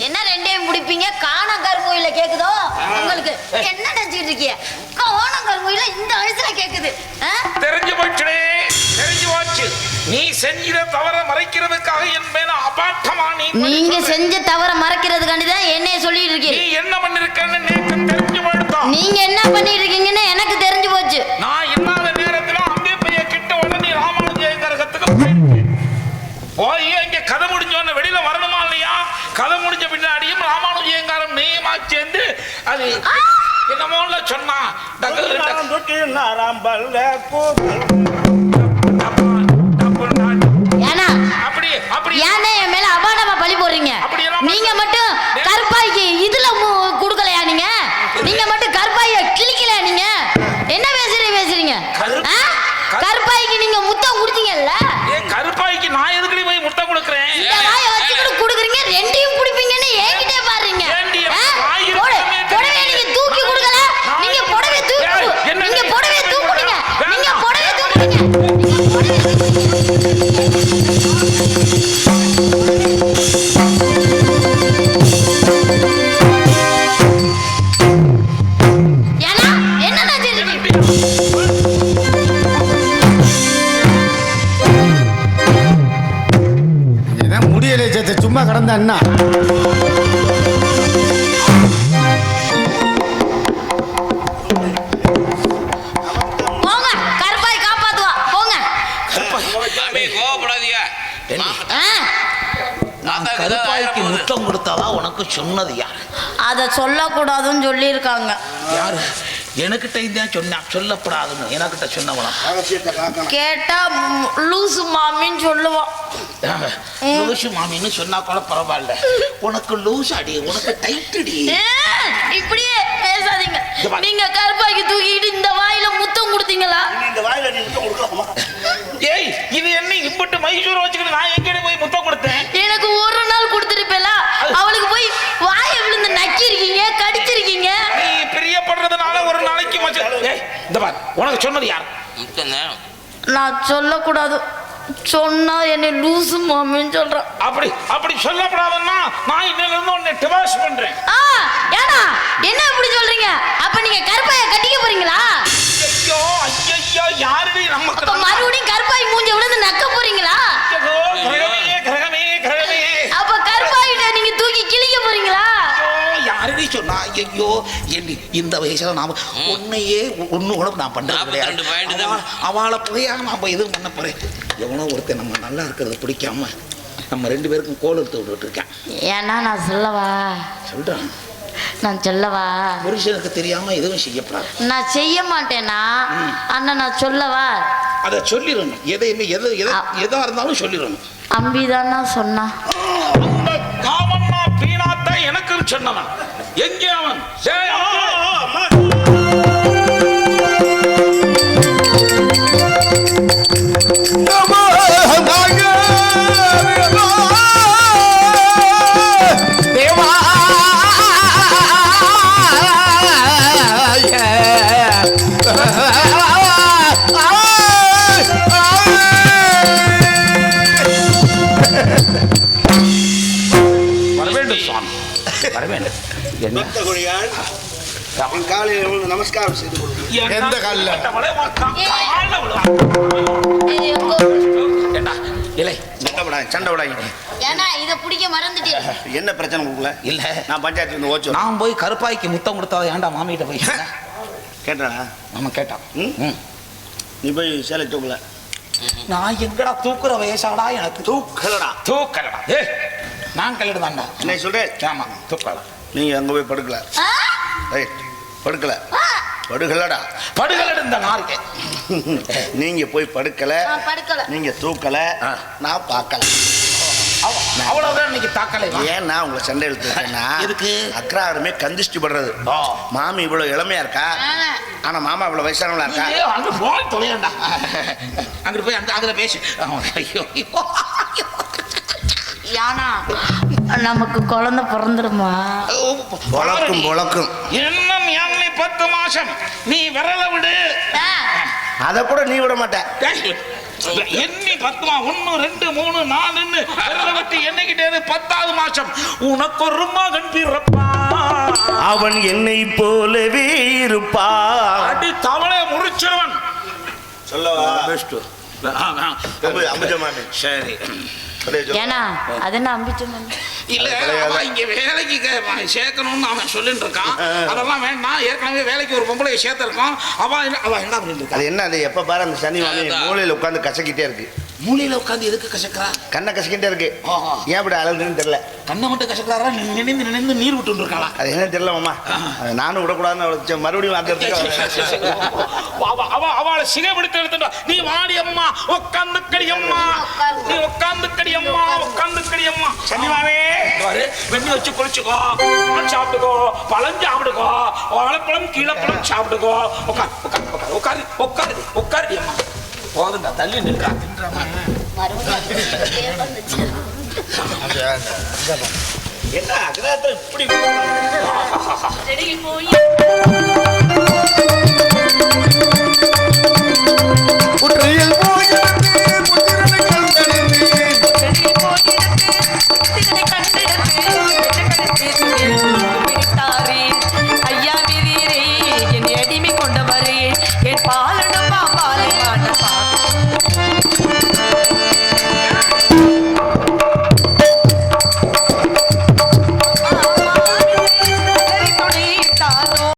என்ன ரெண்டையும் முடிப்பீங்க? காணாங்கர் கோயில கேக்குதோ உங்களுக்கு? என்ன நினைச்சிட்டு இருக்கீங்க? காணாங்கர் கோயில இந்த வயசுல கேக்குது. தெரிஞ்சு போச்சு, தெரிஞ்சு போச்சு. நீ செஞ்ச தவற மறைக்கிறதுக்காக என் மேல அபாட்டமா நீங்க செஞ்ச தவற மறைக்கிறதுக்காண்டி தான் என்னைய சொல்லிட்டு இருக்கீங்க. நீ என்ன பண்ணிருக்கன்னு எனக்கு தெரிஞ்சு போயிடுதா? நீங்க என்ன பண்ணிட்டு இருக்கீங்கன்னு எனக்கு தெரிஞ்சு போச்சு. நான் இல்லாத நேரத்துல அம்பே பைய கிட்ட உடனே ராமானுஜயங்கரகத்துக்கு போய் இங்க கதை முடிஞ்சோன்னு வெளியில வரணுமா இல்லையா? கதை முடிஞ்ச பின்னாடியும் ராமானுஜயங்காரம் நீமா சேர்ந்து அது என்னமோல சொன்னா என் மேல அபாண்டமா பழி போடுறீங்க. நீங்க மட்டும் கருப்பாய்க்கு இதுல குடுக்கலையா? நீங்க மட்டும் கருப்பாய கிளிக்கலையா? நீங்க என்ன பேசுறீங்க? கருப்பாய்க்கு நீங்க முத்தம் கொடுத்தீங்கல்ல? கருப்பாய்க்கு நான் எதுக்கு போய் முத்தம் கொடுக்கறேன்? இந்த வாயை வச்சுக்கிட்டு குடுக்குறீங்க, ரெண்டையும் குடிப்பீங்கன்னு என்கிட்ட பாருங்க. புடவை நீங்க தூக்கி கொடுக்கல, நீங்க புடவை தூக்குனீங்க, நீங்க புடவை தூக்குனீங்க, நீங்க புடவை தூக்குனீங்க. ஏன்னா என்ன நினைச்சிருக்கீங்க? முடியலை சேர்த்து சும்மா கடந்த அண்ணா. போங்க, கருப்பாய் காப்பாத்துவா. போங்க. கருப்பாய்க்கு முத்தம் கொடுத்தாவா உனக்கு சொன்னது யார்? அத சொல்லக்கூடாதுன்னு சொல்லி இருக்காங்க. யாரு? எனக்கிட்ட தான் சொன்னா சொல்லப்படாதுன்னு எனக்கிட்ட சொன்னவனா? கேட்டா லூசு மாமின்னு சொல்லுவான். லூசு மாமின்னு சொன்னா கூட பரவாயில்ல, உனக்கு லூசு அடி, உனக்கு டைட் அடி. இப்படியே பேசாதீங்க. நீங்க கருப்பாய்க்கு தூக்கிட்டு இந்த வாயில முத்தம் கொடுத்தீங்களா? இந்த வாயில நீ முத்தம் கொடுக்கலாமா? ஏய், இது என்ன இப்பட்டு மைசூர் வச்சுக்கிட்டு நான் எங்கேயே போய் முத்தம் கொடுத்தேன்? எனக்கு ஒரு நாள் கொடுத்துருப்பேல, அவளுக்கு போய் வாயை விழுந்து நக்கிருக்கீங்க, கடிச்சிருக்கீங்க. நீ பிரியப்படுறதுனால ஒரு நாளைக்கு இந்த பார், உனக்கு சொன்னது யார்? நான் சொல்லக்கூடாது, சொன்னா என்னை லூசு மாமின்னு சொல்றேன். அப்படி சொல்லப்படாதுன்னா நான் இன்னில இருந்து உன்னை டிவோர்ஸ் பண்றேன். ஏடா என்ன இப்படி சொல்றீங்க? அப்ப நீங்க கருப்பாய கட்டிக்க போறீங்களா? ஐயோ ஐயோ, யாருடி நம்ம அப்ப மறுபடியும் கருப்பாய் மூஞ்ச விழுந்து நக்க போறீங்களா? கிரகமே. அப்ப கருப்பாயிட்ட நீங்க தூக்கி கிழிக்க போறீங்களா? யாருடி சொன்னா? ஐயோ, இந்த வயசுல நாம உன்னையே ஒண்ணு கூட நான் பண்றது கிடையாது. அவளை போயா நாம எதுவும் பண்ண போறேன்? எவனோ ஒருத்தன் நம்ம நல்லா இருக்கிறத பிடிக்காம நம்ம ரெண்டு பேருக்கும் கோல் எடுத்து விட்டுட்டு இருக்கேன். ஏன்னா நான் சொல்லவா? சொல்றேன், நான் சொல்லவா? புருஷனுக்கு தெரியாம எதுவும் செய்யப்படாது. நான் செய்ய மாட்டேனா அண்ணா? நான் சொல்லவா? அதை சொல்லிடணும். எதையுமே எதா இருந்தாலும் சொல்லிடணும். அம்பிதானா சொன்னா? அந்த காமன்னா பீனாத்தை எனக்கு சொன்னவன் எங்கே அவன்? நமஸ்காரம் செய்து எந்த காலில் சண்டை விடாங்க. என்ன பிரச்சனை உங்களுக்குள்ள? இல்ல, நான் பஞ்சாயத்து வந்து ஓச்சு. நான் போய் கருப்பாய்க்கு முத்தம் கொடுத்தாத ஏன்டா மாமிகிட்ட போய் கேட்டானா? நம்ம கேட்டான். நீ போய் சேலை தூக்கல. நான் எங்கடா தூக்குற வயசாடா? எனக்கு தூக்கலடா. நான் கல்லிடுதான்டா. என்ன சொல்றேன்? ஆமா, தூக்கல. நீங்க அங்க போய் படுக்கல. படுக்கலடா. இந்த நாளைக்கு நீங்க போய் படுக்கல, நீங்க தூக்கல, நான் பார்க்கல. அவ்வளவுதான் இன்னைக்கு தாக்கலை. ஏன்னா உங்களை சண்டை இழுத்துட்டேன்னா எதுக்கு? அக்ராரமே கந்திஷ்டி படுறது. மாமி இவ்வளவு இளமையா இருக்கா, ஆனா மாமா இவ்வளவு வயசானவளா இருக்கா. அங்க போய் தொலையண்டா, அங்கிட்டு போய் அங்க பேசு. யானா நமக்கு குழந்தை பிறந்துருமா? பொழக்கும் இன்னும் 10 மாசம் நீ விரல விடு. அத கூட நீ விட மாட்ட. எண்ணி 10 1 2 3 4ன்னு விரல விட்டு எண்ணிக்கிட்டே 10வது மாசம் உனக்கு ஒரு மகன் பிறப்பா, அவன் என்னை போலவே இருப்பா. அடி தவளை முறிச்சிருவன். சொல்லவா? சரி ஏன்னா அது என்ன அம்பிச்சம் இல்ல அவன் இங்க வேலைக்கு சேர்க்கணும்னு அவன் சொல்லிட்டு இருக்கான். அதெல்லாம் வேண்டாம், ஏற்கனவே வேலைக்கு ஒரு பொம்பளை சேர்த்திருக்கோம். அவன் என்ன பண்ணிட்டு இருக்கா? அது என்ன, அது எப்ப பாரு அந்த சனி மாமி மூலையில உட்காந்து கசக்கிட்டே இருக்கு. மூலையில உட்காந்து எதுக்கு கசக்கிறா? கண்ணை கசக்கிட்டே இருக்கு. ஏன் அப்படி அழுதுன்னு தெரியல. கண்ணை மட்டும் கசக்கிறாரா? நினைந்து நினைந்து நீர் விட்டு இருக்காளா? அது என்ன தெரியல மாமா. நானும் விடக்கூடாதுன்னு அவளுக்கு மறுபடியும் அவளை சிகைப்படுத்த எடுத்துட்டா. நீ வாடி அம்மா, உட்காந்து கடி அம்மா, நீ உட்காந்து கடி அம்மா, உட்காந்து கடி அம்மா. சனிமாவே வெண்ணி வச்சு குளிச்சுக்கோ, சாப்பிட்டுக்கோ, பழம் சாப்பிடுக்கோ, வாழைப்பழம் கீழப்பழம் சாப்பிட்டுக்கோ. உட்காரு உட்காரு உட்காரு உட்காரு உட்காரு அம்மா. போதுண்டா, தள்ளி நின்றா. என்ன இப்படி